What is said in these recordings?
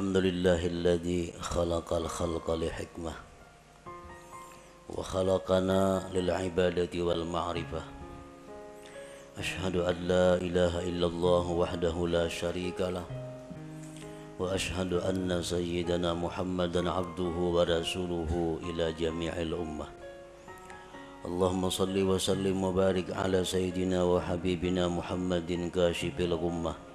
Alhamdulillahilladzi khalaqal khalqa lihikmah wa khalaqana lil ibadati wal ma'rifah. Ashhadu an la ilaha illallah wahdahu la syarika lah wa ashhadu anna sayyidana Muhammadan abduhu wa rasuluhu ila jami'il ummah. Allahumma salli wa sallim wa barik ala sayyidina wa habibina Muhammadin kashifil ghummah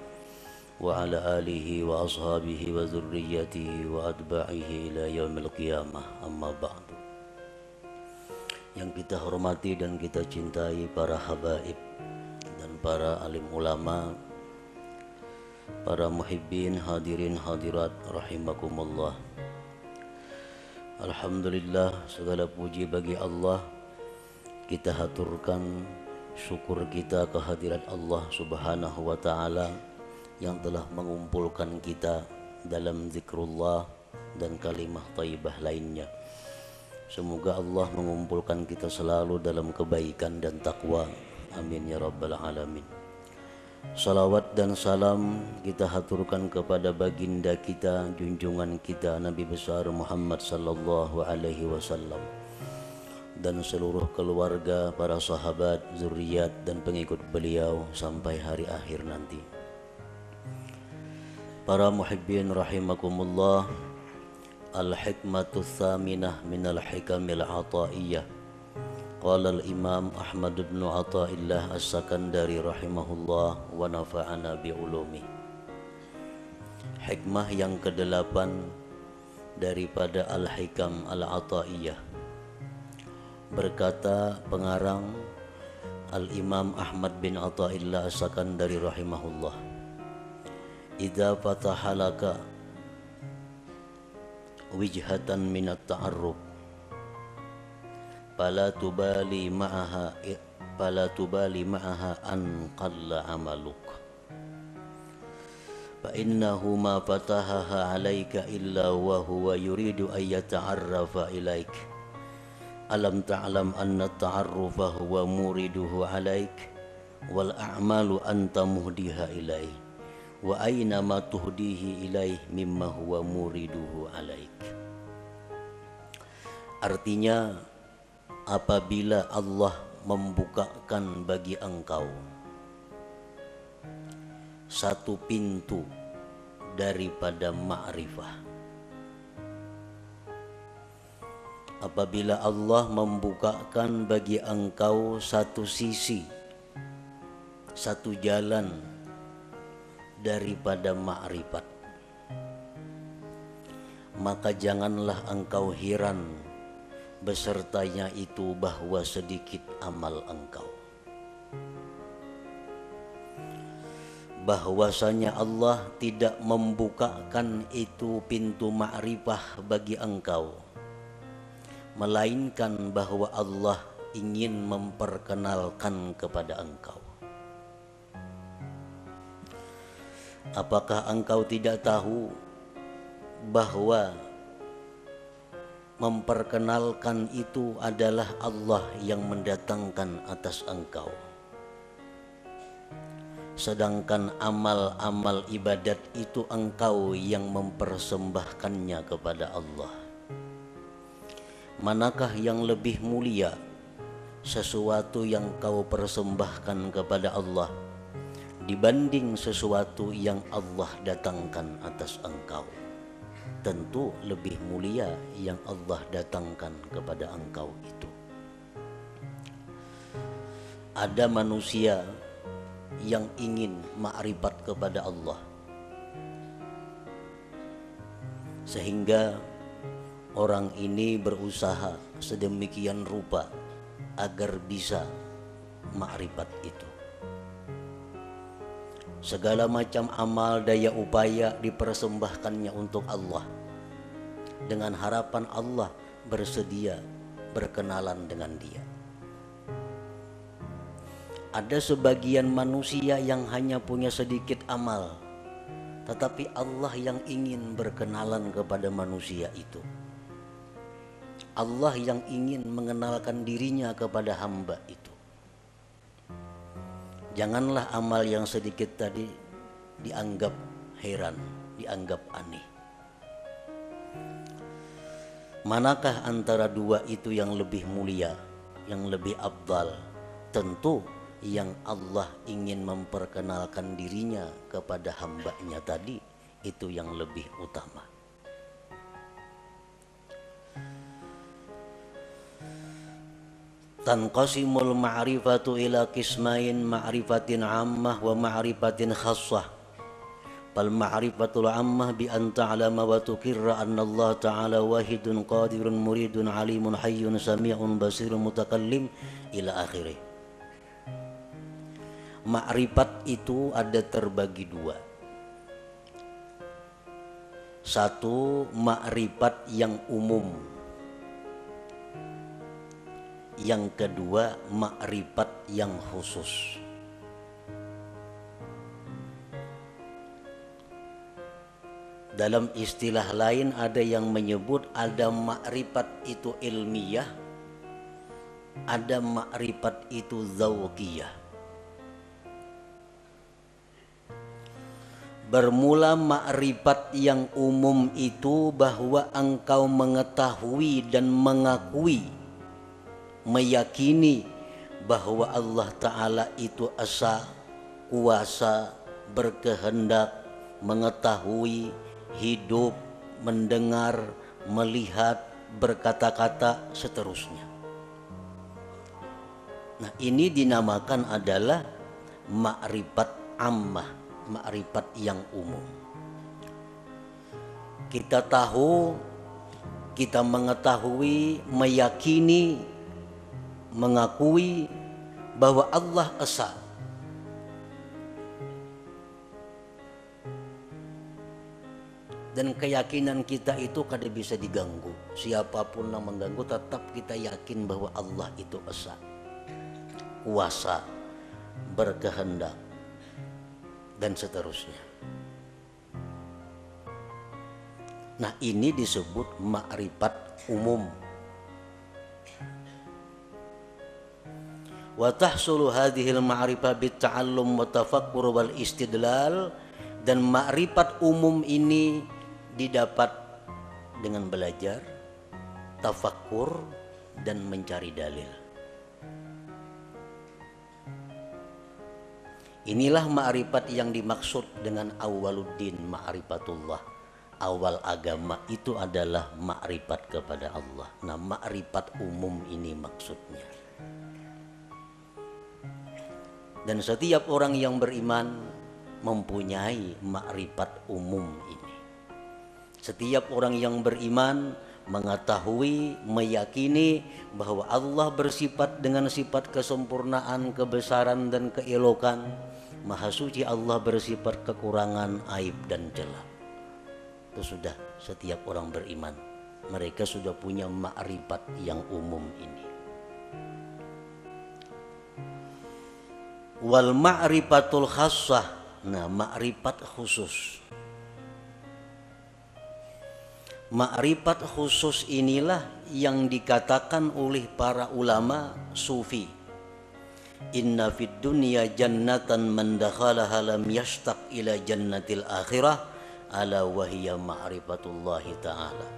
wa ala alihi wa ashabihi wa dzurriyyatihi wa atba'ihi ila yaumil qiyamah. Amma ba'du. Yang kita hormati dan kita cintai para habaib dan para alim ulama, para muhibbin hadirin hadirat rahimakumullah. Alhamdulillah, segala puji bagi Allah. Kita haturkan syukur kita kehadirat Allah Subhanahu wa ta'ala yang telah mengumpulkan kita dalam zikrullah dan kalimah thayyibah lainnya. Semoga Allah mengumpulkan kita selalu dalam kebaikan dan takwa. Amin ya rabbal alamin. Salawat dan salam kita haturkan kepada baginda kita, junjungan kita Nabi besar Muhammad sallallahu alaihi wasallam, dan seluruh keluarga, para sahabat, zuriat dan pengikut beliau sampai hari akhir nanti. Para muhibbin rahimakumullah, al-hikmatu tsaminah minal hikamil ataiyah. Qala al-imam Ahmad bin Athaillah as-Sakandari rahimahullah wa nafa'ana bi'ulumi. Hikmah yang ke-8 daripada al-hikam al-ataiyah. Berkata pengarang al-imam Ahmad bin Athaillah as-Sakandari rahimahullah, idza fatahalaka wijhatan minat ta'arruf fala tubali ma'aha an qalla amaluk fa innahu ma fatahaha alayka illa wa huwa yuridu an yata'arrafa ilaik. Alam ta'lam anna ta'arrufa huwa muriduhu alaik wal a'malu anta muhdiha ilaih wa aina ma tuhdihi ilaih mimma huwa muriduhu alaik. Artinya, apabila Allah membukakan bagi engkau satu pintu daripada ma'rifah, apabila Allah membukakan bagi engkau satu sisi, satu jalan daripada ma'rifat, maka janganlah engkau heran besertanya itu bahwa sedikit amal engkau. Bahwasanya Allah tidak membukakan itu pintu ma'rifah bagi engkau, melainkan bahwa Allah ingin memperkenalkan kepada engkau. Apakah engkau tidak tahu bahwa memperkenalkan itu adalah Allah yang mendatangkan atas engkau, sedangkan amal-amal ibadat itu engkau yang mempersembahkannya kepada Allah? Manakah yang lebih mulia, sesuatu yang kau persembahkan kepada Allah dibanding sesuatu yang Allah datangkan atas engkau? Tentu lebih mulia yang Allah datangkan kepada engkau itu. Ada manusia yang ingin ma'rifat kepada Allah, sehingga orang ini berusaha sedemikian rupa agar bisa ma'rifat itu. Segala macam amal daya upaya dipersembahkannya untuk Allah, dengan harapan Allah bersedia berkenalan dengan dia. Ada sebagian manusia yang hanya punya sedikit amal, tetapi Allah yang ingin berkenalan kepada manusia itu. Allah yang ingin mengenalkan dirinya kepada hamba itu. Janganlah amal yang sedikit tadi dianggap heran, dianggap aneh. Manakah antara dua itu yang lebih mulia, yang lebih afdal? Tentu yang Allah ingin memperkenalkan dirinya kepada hambanya tadi, itu yang lebih utama. Tanqasimul ma'rifatu ila qismain, ma'rifatin ammah wa ma'rifatin khassah. Fal ma'rifatul ammah bi an ta'lama wa tuqirra anna Allah ta'ala wahidun qadirun muridun alimun hayyun sami'un basirun mutakallim ila akhirih. Ma'rifat itu ada terbagi dua. Satu, ma'rifat yang umum. Yang kedua, ma'rifat yang khusus. Dalam istilah lain ada yang menyebut ada ma'rifat itu ilmiah, ada ma'rifat itu zawqiyah. Bermula ma'rifat yang umum itu bahwa engkau mengetahui dan mengakui, meyakini bahwa Allah Ta'ala itu esa, kuasa, berkehendak, mengetahui, hidup, mendengar, melihat, berkata-kata, seterusnya. Nah, ini dinamakan adalah ma'rifat ammah, ma'rifat yang umum. Kita tahu, kita mengetahui, meyakini, mengakui bahwa Allah esa. Dan keyakinan kita itu kada bisa diganggu. Siapapun yang mengganggu, tetap kita yakin bahwa Allah itu esa, kuasa, berkehendak, dan seterusnya. Nah, ini disebut ma'rifat umum. Wa tahsulu hadhil ma'rifah bit ta'allum wa tafakkur wal istidlal. Dan ma'rifat umum ini didapat dengan belajar, tafakkur, dan mencari dalil. Inilah ma'rifat yang dimaksud dengan awaluddin ma'rifatullah. Awal agama itu adalah ma'rifat kepada Allah. Nah, ma'rifat umum ini maksudnya. Dan setiap orang yang beriman mempunyai ma'rifat umum ini. Setiap orang yang beriman mengetahui, meyakini bahwa Allah bersifat dengan sifat kesempurnaan, kebesaran, dan keelokan. Maha suci Allah bersifat kekurangan, aib, dan celah. Itu sudah setiap orang beriman. Mereka sudah punya ma'rifat yang umum ini. Wal ma'rifatul khassah. Nah, ma'rifat khusus. Ma'rifat khusus inilah yang dikatakan oleh para ulama sufi. Inna fid dunya jannatan man dakhalaha lam yashtaq ila jannatil akhirah ala wahiyya ma'rifatullahi ta'ala.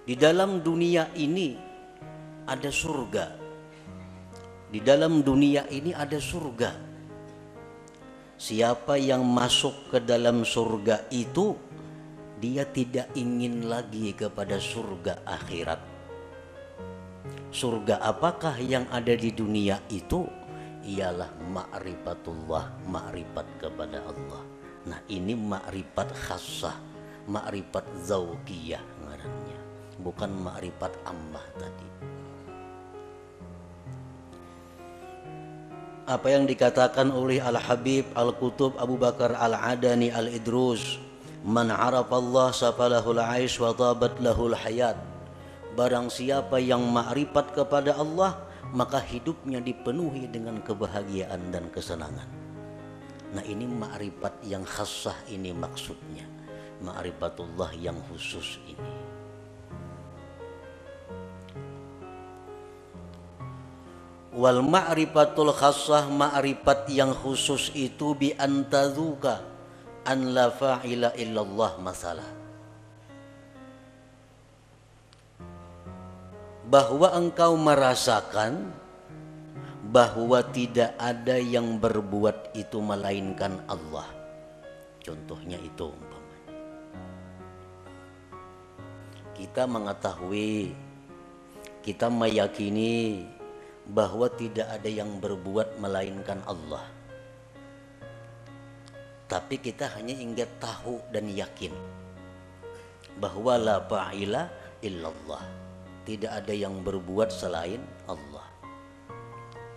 Di dalam dunia ini ada surga. Di dalam dunia ini ada surga. Siapa yang masuk ke dalam surga itu, dia tidak ingin lagi kepada surga akhirat. Surga apakah yang ada di dunia itu? Ialah ma'rifatullah, ma'rifat kepada Allah. Nah, ini ma'rifat khassah, ma'rifat zawqiyah ngarannya, bukan ma'rifat ammah tadi. Apa yang dikatakan oleh Al-Habib Al-Qutub Abu Bakar Al-Adani Al-Idrus, man arafallah safalahul aish wa tabat lahul hayat. Barang siapa yang ma'rifat kepada Allah, maka hidupnya dipenuhi dengan kebahagiaan dan kesenangan. Nah, ini ma'rifat yang khassah ini maksudnya. Ma'rifatullah yang khusus ini. Wal ma'rifatul khassah, ma'rifat yang khusus itu bi antadzuka an la fa'ila illallah masalah. bahwa engkau merasakan bahwa tidak ada yang berbuat itu melainkan Allah. Contohnya itu umpamanya. Kita mengetahui, kita meyakini bahwa tidak ada yang berbuat melainkan Allah. Tapi kita hanya ingin tahu dan yakin bahwa la fa'ila illallah. Tidak ada yang berbuat selain Allah.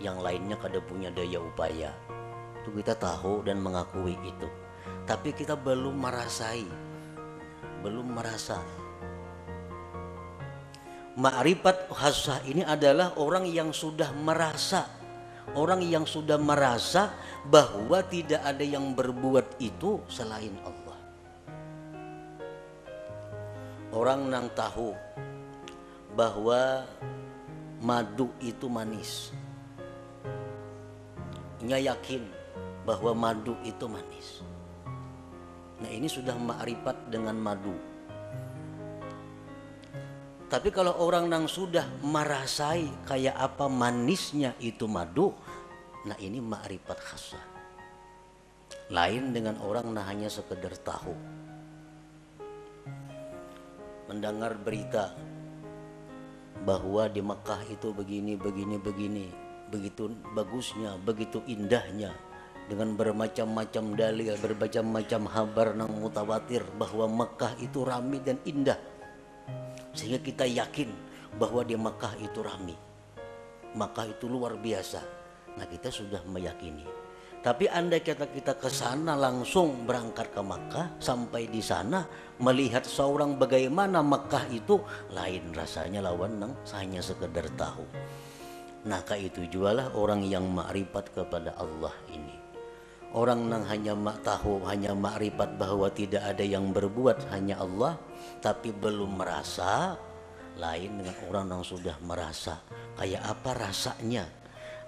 Yang lainnya kada punya daya upaya. Itu kita tahu dan mengakui itu. Tapi kita belum merasai, belum merasa. Ma'rifat khassah ini adalah orang yang sudah merasa, orang yang sudah merasa bahwa tidak ada yang berbuat itu selain Allah. Orang yang tahu bahwa madu itu manis, nya yakin bahwa madu itu manis. Nah, ini sudah ma'rifat dengan madu. Tapi kalau orang yang sudah merasai kayak apa manisnya itu madu, nah ini ma'rifat khassah. Lain dengan orang nah hanya sekedar tahu. Mendengar berita bahwa di Mekah itu begini, begitu bagusnya, begitu indahnya, dengan bermacam-macam dalil, bermacam-macam kabar yang mutawatir bahwa Mekah itu ramai dan indah. Sehingga kita yakin bahwa di Makkah itu ramai, Makkah itu luar biasa. Nah, kita sudah meyakini. Tapi andai kita ke sana langsung berangkat ke Makkah, sampai di sana melihat seorang bagaimana Makkah itu, lain rasanya lawan nang hanya sekedar tahu. Nah, itu jualah orang yang ma'rifat kepada Allah ini. Orang yang hanya tahu, hanya ma'rifat bahwa tidak ada yang berbuat hanya Allah, tapi belum merasa, lain dengan orang yang sudah merasa. Kayak apa rasanya?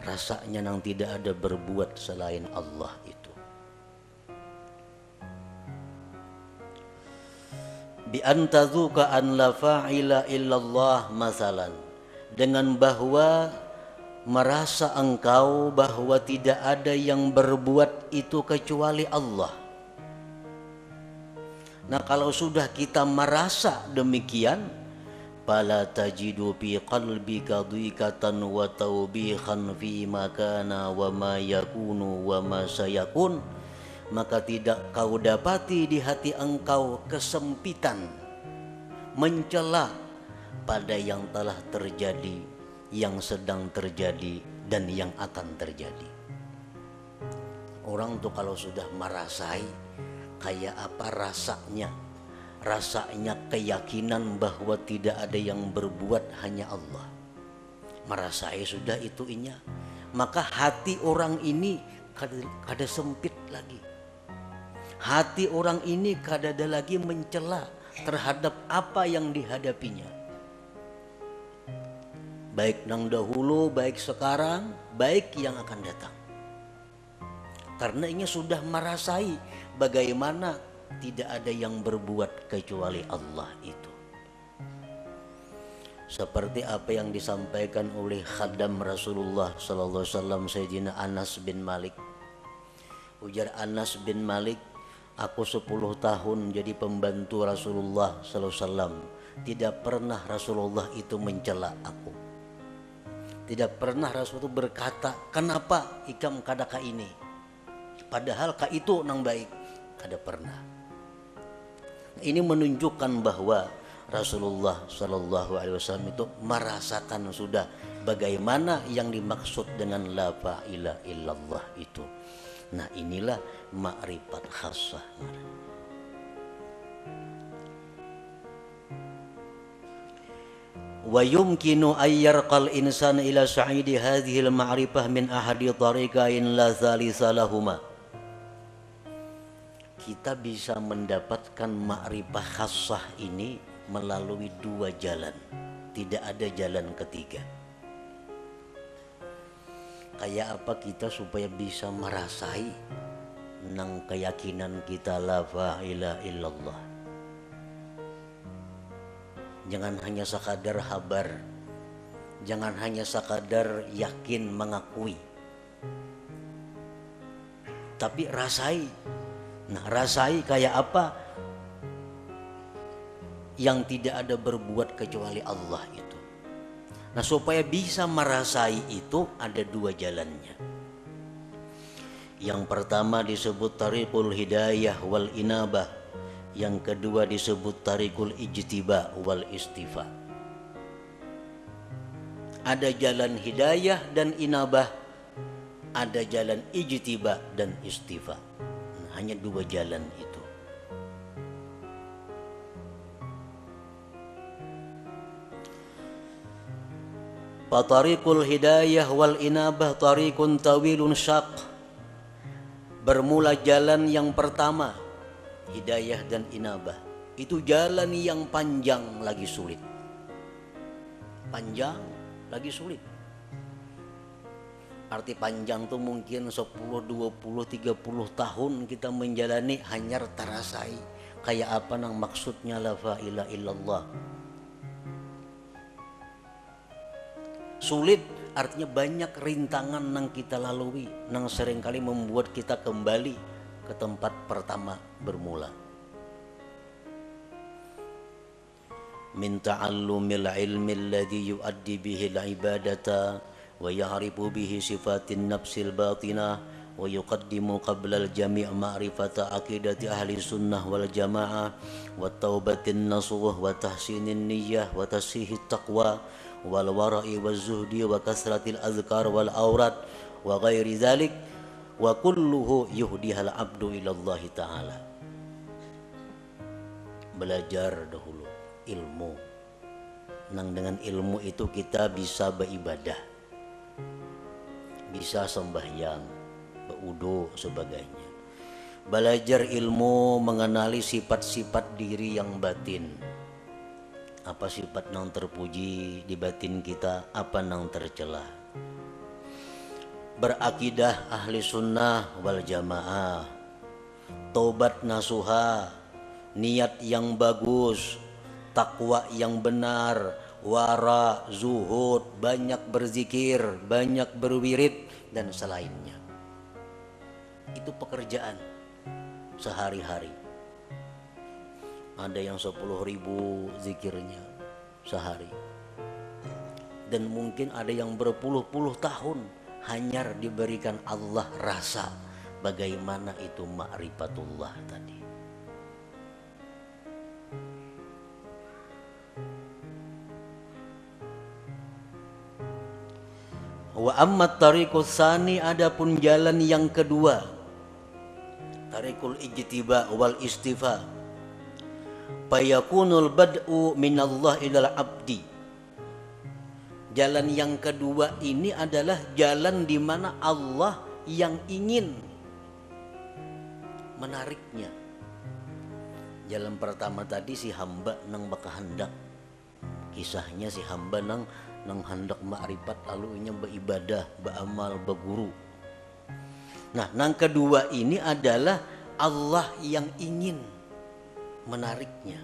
Rasanya yang tidak ada berbuat selain Allah itu. Bi antazuka an la fa'ila illallah masalan. Dengan bahwa merasa engkau bahwa tidak ada yang berbuat itu kecuali Allah. Nah, kalau sudah kita merasa demikian, fala tajidu fi qalbika dhiqatan wa tawbihan fi ma kana wa ma yakunu wa ma sayakun, maka tidak kau dapati di hati engkau kesempitan, mencela pada yang telah terjadi, yang sedang terjadi, dan yang akan terjadi. Orang tuh kalau sudah merasai kayak apa rasanya, rasanya keyakinan bahwa tidak ada yang berbuat hanya Allah, merasai sudah itu inya, maka hati orang ini kada sempit lagi. Hati orang ini kada ada lagi mencela terhadap apa yang dihadapinya, baik yang dahulu, baik sekarang, baik yang akan datang. Karena ini sudah merasai bagaimana tidak ada yang berbuat kecuali Allah itu. Seperti apa yang disampaikan oleh khadam Rasulullah sallallahu alaihi wasallam Sayyidina Anas bin Malik. Ujar Anas bin Malik, aku 10 tahun jadi pembantu Rasulullah sallallahu alaihi wasallam. Tidak pernah Rasulullah itu mencela aku. Tidak pernah Rasul itu berkata, kenapa ikam kadaka ini, padahal ka itu nang baik. Kada pernah. Ini menunjukkan bahwa Rasulullah Shallallahu Alaihi Wasallam itu merasakan sudah bagaimana yang dimaksud dengan la ilaha illallah itu. Nah, inilah ma'rifat khassah. Wa yumkinu ayyarqal insan ila sa'idi hadhil ma'rifah min ahadi tariqain la thalitha lahuma. Kita bisa mendapatkan ma'rifah khassah ini melalui 2 jalan. Tidak ada jalan ketiga. Kayak apa kita supaya bisa merasai nang keyakinan kita la ilaha illallah. Jangan hanya sekadar kabar Jangan hanya sekadar yakin mengakui, tapi rasai. Nah, rasai kayak apa? Yang tidak ada berbuat kecuali Allah itu. Nah, supaya bisa merasai itu ada dua jalannya. Yang pertama disebut tariqul hidayah wal inabah. Yang kedua disebut tariqul ijtiba wal istifa. Ada jalan hidayah dan inabah, ada jalan ijtiba dan istifa. Nah, hanya dua jalan itu. Fatariqul hidayah wal inabah tariqun tawilun syaq. Bermula jalan yang pertama, hidayah dan inabah, itu jalan yang panjang lagi sulit. Panjang lagi sulit. Arti panjang tuh mungkin 10, 20, 30 tahun kita menjalani hanya terasai kayak apa nang maksudnya la ilaha illallah. Sulit artinya banyak rintangan nang kita lalui, nang seringkali membuat kita kembali ke tempat pertama bermula. Min ta'allumil ilmi alladhi yuaddi bihi al-ibadata wa ya'rifu bihi sifatin nafsil batinah wa yuqaddimu qabla al-jami' ma'rifata aqidati ahli sunnah wal jamaah wa taubatin nasuh wa tahsinin niyyah wa tasihit taqwa wal wara'i waz zuhdi wa kasratil azkar wal aurat wa ghairi dzalik wa kulluhu yuhdihal abdu ilallahi ta'ala. Belajar dahulu ilmu, nang dengan ilmu itu kita bisa beribadah, bisa sembahyang, berwudu sebagainya. Belajar ilmu mengenali sifat-sifat diri yang batin. Apa sifat nang terpuji di batin kita, apa nang tercela. Berakidah ahli sunnah wal jamaah, taubat nasuha, niat yang bagus, takwa yang benar, wara, zuhud, banyak berzikir, banyak berwirid dan selainnya. Itu pekerjaan sehari-hari. Ada yang 10.000 zikirnya sehari, dan mungkin ada yang berpuluh-puluh tahun hanya diberikan Allah rasa bagaimana itu ma'rifatullah tadi. Wa ammat tariqus tsani, adapun jalan yang kedua, tariqul ijtiba wal istifa, fayakunul bad'u minallah ilal abdi. Jalan yang kedua ini adalah jalan di mana Allah yang ingin menariknya. Jalan pertama tadi si hamba nang baka hendak, kisahnya si hamba nang hendak ma'rifat lalu nya beribadah, beramal, berguru. Nah, nang kedua ini adalah Allah yang ingin menariknya.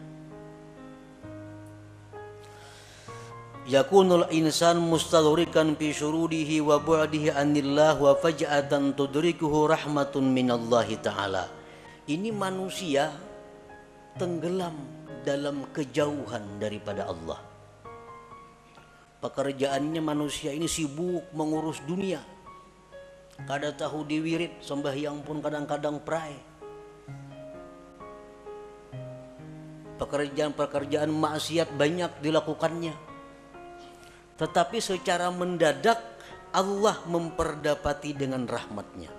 Yakunul insan mustadhrikan fi syurudihi wa bu'dihi anillah wa faj'atan tudrikuhu rahmatun minallahi ta'ala. Ini manusia tenggelam dalam kejauhan daripada Allah. Pekerjaannya manusia ini sibuk mengurus dunia. Kada tahu diwirid, sembahyang pun kadang-kadang prai. Pekerjaan-pekerjaan maksiat banyak dilakukannya. Tetapi secara mendadak Allah memperdapati dengan rahmatnya.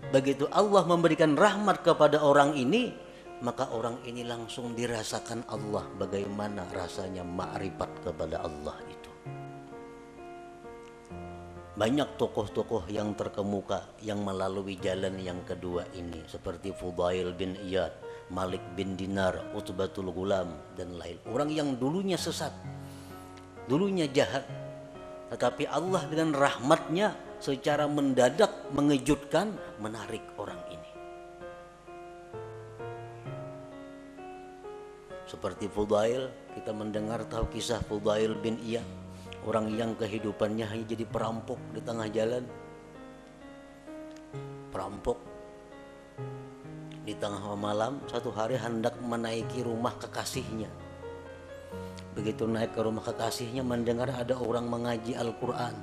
Begitu Allah memberikan rahmat kepada orang ini, maka orang ini langsung dirasakan Allah bagaimana rasanya ma'rifat kepada Allah itu. Banyak tokoh-tokoh yang terkemuka yang melalui jalan yang kedua ini, seperti Fudail bin Iyad, Malik bin Dinar, Utbatul Ghulam dan lain. Orang yang dulunya sesat, dulunya jahat, tetapi Allah dengan rahmatnya secara mendadak mengejutkan, menarik orang ini. Seperti Fudail, kita mendengar tahu kisah Fudail bin Iyad, orang yang kehidupannya hanya jadi perampok di tengah jalan. Perampok di tengah malam satu hari hendak menaiki rumah kekasihnya. Begitu naik ke rumah kekasihnya, mendengar ada orang mengaji Al-Quran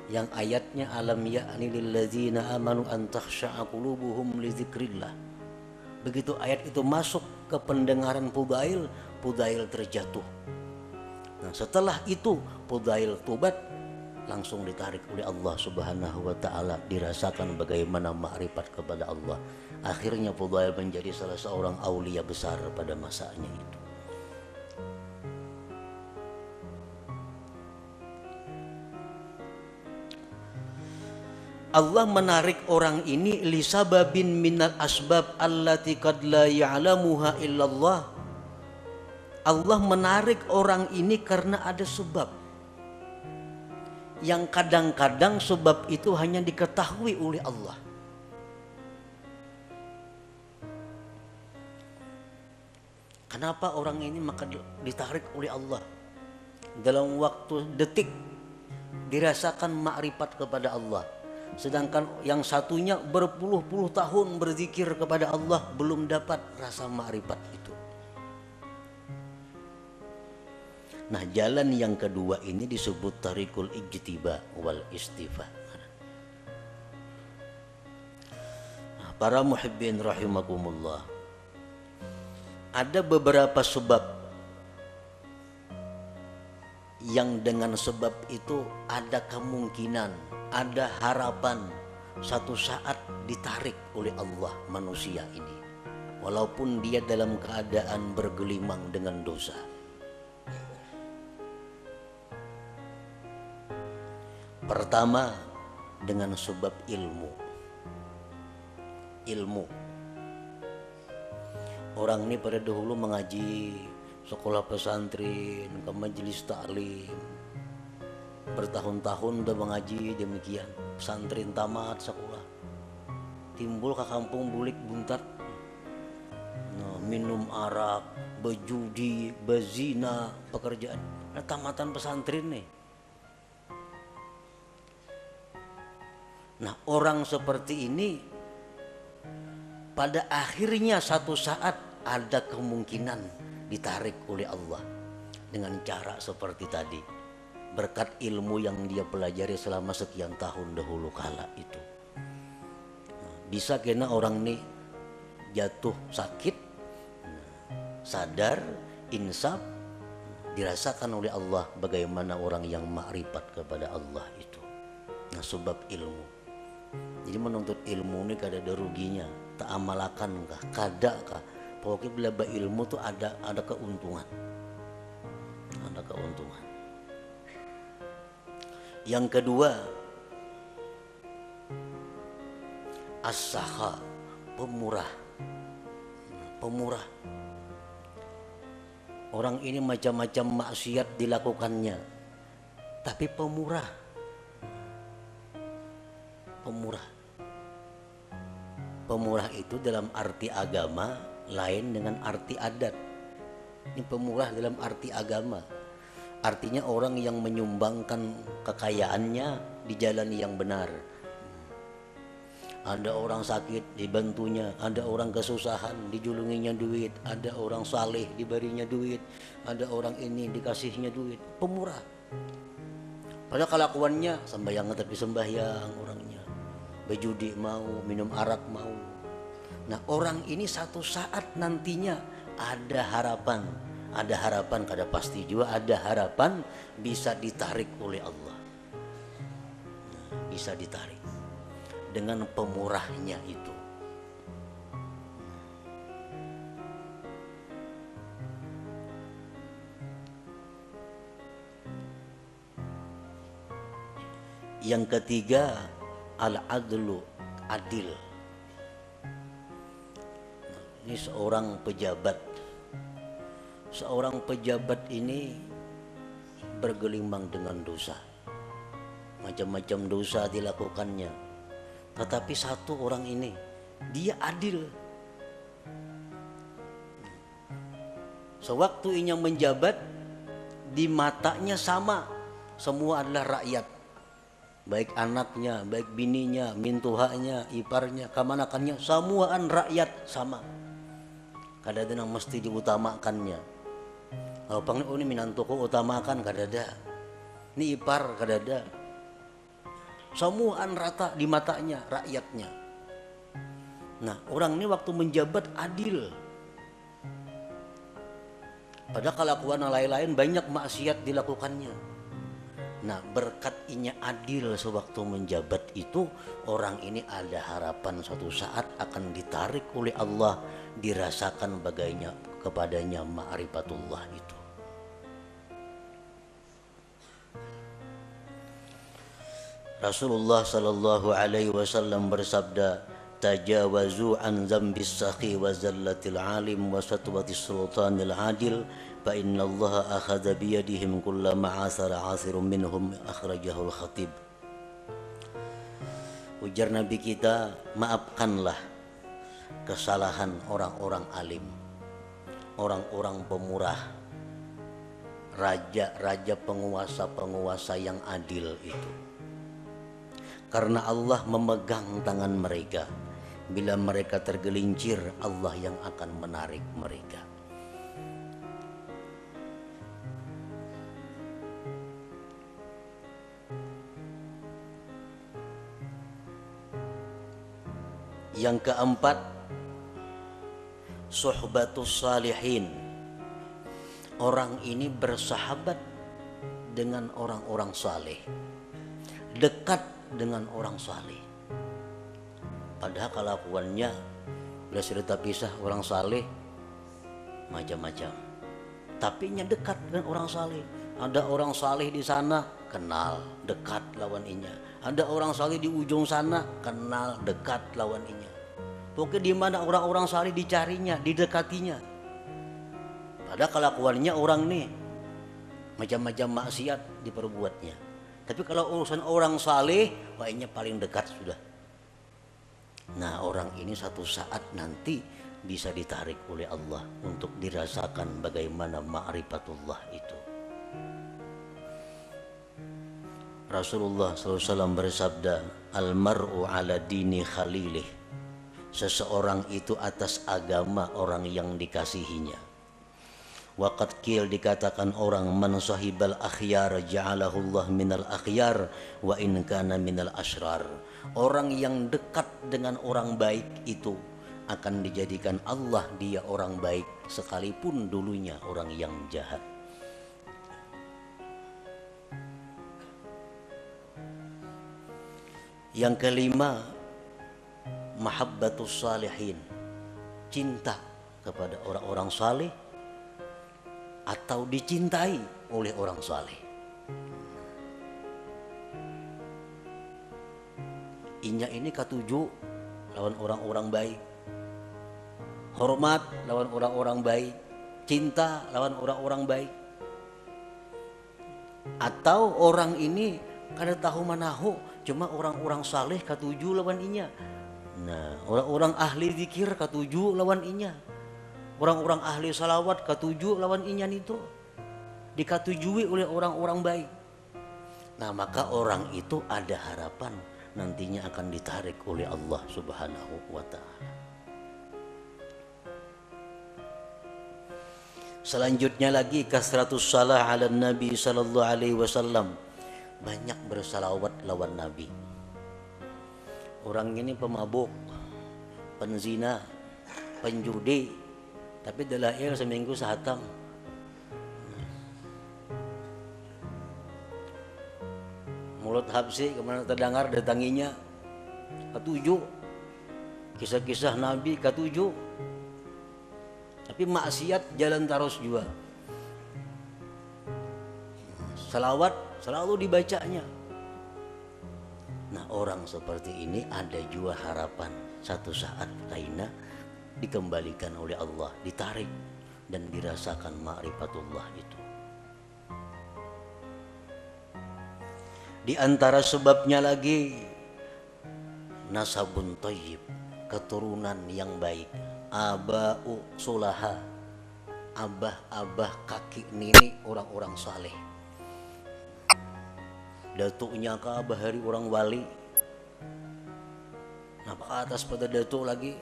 yang ayatnya alam ya'ni lilladzina amanu an takhsha'a qulubuhum li dzikrillah. Begitu ayat itu masuk ke pendengaran Fudail, Fudail terjatuh. Nah, setelah itu Fudail tobat, langsung ditarik oleh Allah Subhanahu wa taala, dirasakan bagaimana makrifat kepada Allah. Akhirnya Fudail menjadi salah seorang aulia besar pada masanya itu. Allah menarik orang ini lisababin minal asbab allati qad la ya'lamuha illallah. Allah menarik orang ini karena ada sebab yang kadang-kadang sebab itu hanya diketahui oleh Allah. Kenapa orang ini maka ditarik oleh Allah? Dalam waktu detik dirasakan makrifat kepada Allah. Sedangkan yang satunya berpuluh-puluh tahun berzikir kepada Allah belum dapat rasa makrifat itu. Nah, jalan yang kedua ini disebut tarikul ijtiba wal istifa. Nah, para muhibbin rahimakumullah, ada beberapa sebab yang dengan sebab itu ada kemungkinan, ada harapan satu saat ditarik oleh Allah manusia ini, walaupun dia dalam keadaan bergelimang dengan dosa. Pertama, dengan sebab ilmu. Orang ini pada dahulu mengaji sekolah pesantren, ke majelis taklim, bertahun-tahun udah mengaji demikian, pesantren tamat sekolah, timbul ke kampung bulik buntat, nah, minum arak, berjudi, berzina, pekerjaan. Nah, tamatan pesantren nih. Nah, orang seperti ini pada akhirnya satu saat ada kemungkinan ditarik oleh Allah dengan cara seperti tadi, berkat ilmu yang dia pelajari selama sekian tahun dahulu kala itu. Nah, bisa kena orang ini jatuh sakit, sadar, insaf, dirasakan oleh Allah bagaimana orang yang makrifat kepada Allah itu. Nah, sebab ilmu. Jadi menuntut ilmu ini kada ada ruginya, tak amalakan kah, kada kah. Pokoknya bila ilmu tuh ada keuntungan. Ada keuntungan. Yang kedua, as-sakha, pemurah. Pemurah. Orang ini macam-macam maksiat dilakukannya, tapi pemurah. Pemurah itu dalam arti agama lain dengan arti adat. Ini pemurah dalam arti agama, artinya orang yang menyumbangkan kekayaannya di jalan yang benar. Ada orang sakit dibantunya, ada orang kesusahan dijulunginya duit, ada orang saleh diberinya duit, ada orang ini dikasihnya duit. Pemurah. Padahal kelakuannya sembahyang tapi sembahyang orangnya, berjudi mau, minum arak mau. Nah, orang ini satu saat nantinya ada harapan kada pasti juga, ada harapan bisa ditarik oleh Allah. Nah, bisa ditarik dengan pemurahnya itu. Yang ketiga, al-adlu, adil. Ini seorang pejabat. Seorang pejabat ini bergelimang dengan dosa. Macam-macam dosa dilakukannya. Tetapi satu orang ini, dia adil. Sewaktu inya menjabat, di matanya sama, semua adalah rakyat. Baik anaknya, baik bininya, mintuhanya, iparnya, kamanakannya, semuaan rakyat sama. Kadang-kadang mesti diutamakannya. Kalau panggil ini minantuku utamakan kadada. Ini ipar kadada. Semuaan rata di matanya rakyatnya. Nah, orang ini waktu menjabat adil. Padahal kelakuan lain-lain banyak maksiat dilakukannya. Nah, berkat inya adil sewaktu menjabat itu, orang ini ada harapan suatu saat akan ditarik oleh Allah, dirasakan bagainya kepadanya ma'rifatullah itu. Rasulullah sallallahu alaihi wasallam bersabda, tajawazu an dzambis sakhi wa zallatil alim wa satwatis sultanil adil fa innallaha akhadha biyadihim kulla ma'asara asirun minhum, akhrajahul khatib. Ujar Nabi kita, maafkanlah kesalahan orang-orang alim, orang-orang pemurah, raja-raja, penguasa-penguasa yang adil itu. Karena Allah memegang tangan mereka. Bila mereka tergelincir, Allah yang akan menarik mereka. Yang keempat, suhbatus salihin. Orang ini bersahabat dengan orang-orang saleh, dekat dengan orang saleh. Padahal kelakuannya bila cerita pisah orang saleh macam-macam, tapi nya dekat dengan orang saleh. Ada orang saleh di sana, kenal, dekat lawan inya. Ada orang saleh di ujung sana, kenal, dekat lawan inya. Pokoknya di mana orang-orang saleh dicarinya, didekatinya. Padahal kelakuannya orang nih macam-macam maksiat diperbuatnya. Tapi kalau urusan orang saleh, wahnya paling dekat sudah. Nah, orang ini satu saat nanti bisa ditarik oleh Allah untuk dirasakan bagaimana ma'rifatullah itu. Rasulullah SAW bersabda, al-mar'u ala dini khalilih. Seseorang itu atas agama orang yang dikasihinya. Waqad qil, dikatakan orang, man sahibal akhyar ja'alahullah minal akhyar wa in kana minal asrar. Orang yang dekat dengan orang baik itu akan dijadikan Allah dia orang baik sekalipun dulunya orang yang jahat. Yang kelima, mahabbatus salihin. Cinta kepada orang-orang saleh atau dicintai oleh orang saleh. Inya ini katuju lawan orang-orang baik, hormat lawan orang-orang baik, cinta lawan orang-orang baik. Atau orang ini kada tahu manahu, cuma orang-orang saleh katuju lawan inya. Nah, orang-orang ahli zikir katuju lawan inya. Orang-orang ahli salawat katuju lawan inyan itu, dikatujui oleh orang-orang baik. Nah, maka orang itu ada harapan nantinya akan ditarik oleh Allah Subhanahu wa ta'ala. Selanjutnya lagi, kasratus salah ala Nabi sallallahu alaihi wasallam. Banyak bersalawat lawan Nabi. Orang ini pemabuk, penzina, penjudi, tapi dalail seminggu sehatam. Mulut habsi kemana terdengar datanginya ketujuh. Kisah-kisah Nabi ketujuh. Tapi maksiat jalan terus juga. Salawat selalu dibacanya. Nah, orang seperti ini ada juga harapan satu saat kaina dikembalikan oleh Allah, ditarik dan dirasakan ma'rifatullah itu. Di antara sebabnya lagi, nasabun thayyib, keturunan yang baik, aba'u sulaha, abah-abah, kakek nenek orang-orang saleh. Datuknya ke abah hari orang wali. Nah, ke atas pada datuk lagi.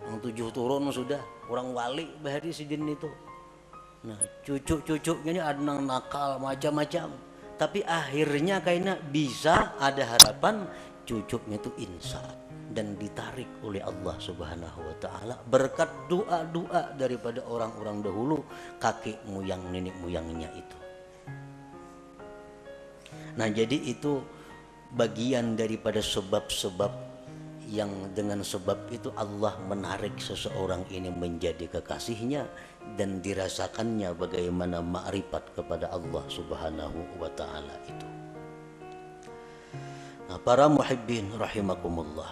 Yang 7 turun sudah orang wali bahari sejin itu. Nah, cucu-cucunya ini ada yang nakal macam-macam. Tapi akhirnya kayaknya bisa ada harapan cucunya itu insaf dan ditarik oleh Allah Subhanahu wa taala berkat doa-doa daripada orang-orang dahulu, kakek moyang nenek moyangnya itu. Nah, jadi itu bagian daripada sebab-sebab yang dengan sebab itu Allah menarik seseorang ini menjadi kekasihnya dan dirasakannya bagaimana ma'rifat kepada Allah Subhanahu wa taala itu. Nah, para muhibbin rahimakumullah.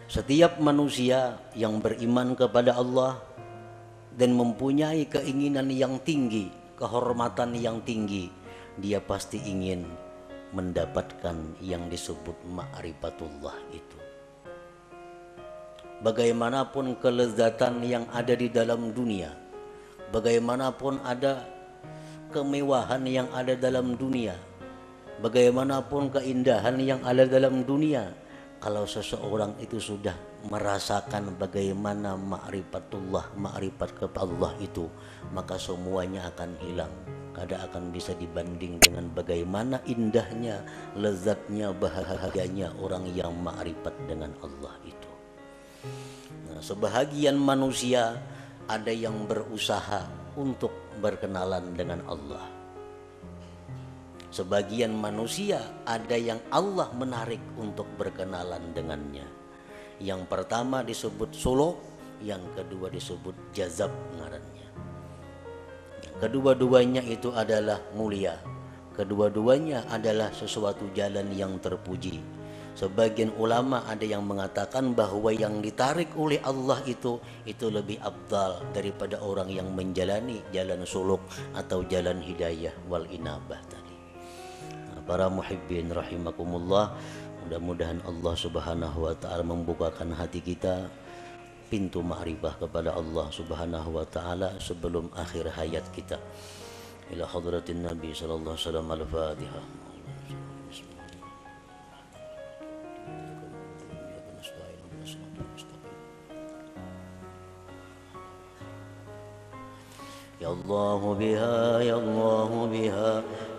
Setiap manusia yang beriman kepada Allah dan mempunyai keinginan yang tinggi, kehormatan yang tinggi, dia pasti ingin mendapatkan yang disebut ma'rifatullah itu. Bagaimanapun kelezatan yang ada di dalam dunia, bagaimanapun ada kemewahan yang ada dalam dunia, bagaimanapun keindahan yang ada dalam dunia, kalau seseorang itu sudah merasakan bagaimana ma'rifatullah, ma'rifat kepada Allah itu, maka semuanya akan hilang. Kada akan bisa dibanding dengan bagaimana indahnya, lezatnya, bahagianya orang yang ma'rifat dengan Allah itu. Nah, sebahagian manusia ada yang berusaha untuk berkenalan dengan Allah. Sebagian manusia ada yang Allah menarik untuk berkenalan dengannya. Yang pertama disebut suluk, yang kedua disebut jazab ngarannya. Kedua-duanya itu adalah mulia. Kedua-duanya adalah sesuatu jalan yang terpuji. Sebagian ulama ada yang mengatakan bahwa yang ditarik oleh Allah itu lebih afdal daripada orang yang menjalani jalan suluk atau jalan hidayah wal inabah tadi. Nah, para muhibbin rahimakumullah, mudah-mudahan Allah Subhanahu wa taala membukakan hati kita pintu ma'rifah kepada Allah Subhanahu wa taala sebelum akhir hayat kita. Ila hadratin Nabi sallallahu alaihi wasallam. Al-Fatihah. Ya Allah biha, ya Allah biha,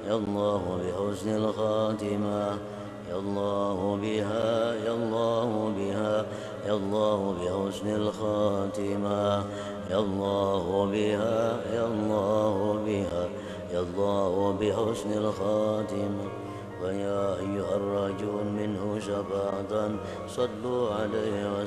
ya Allah bi husnil khatimah. Ya Allah biha, ya Allah biha, ya Allah bi husnil khatimah. Ya Allah biha, ya Allah biha, ya Allah bi husnil khatimah. Wa ya ayyuhar rajun minhu syafa'atan sallu alaihi wa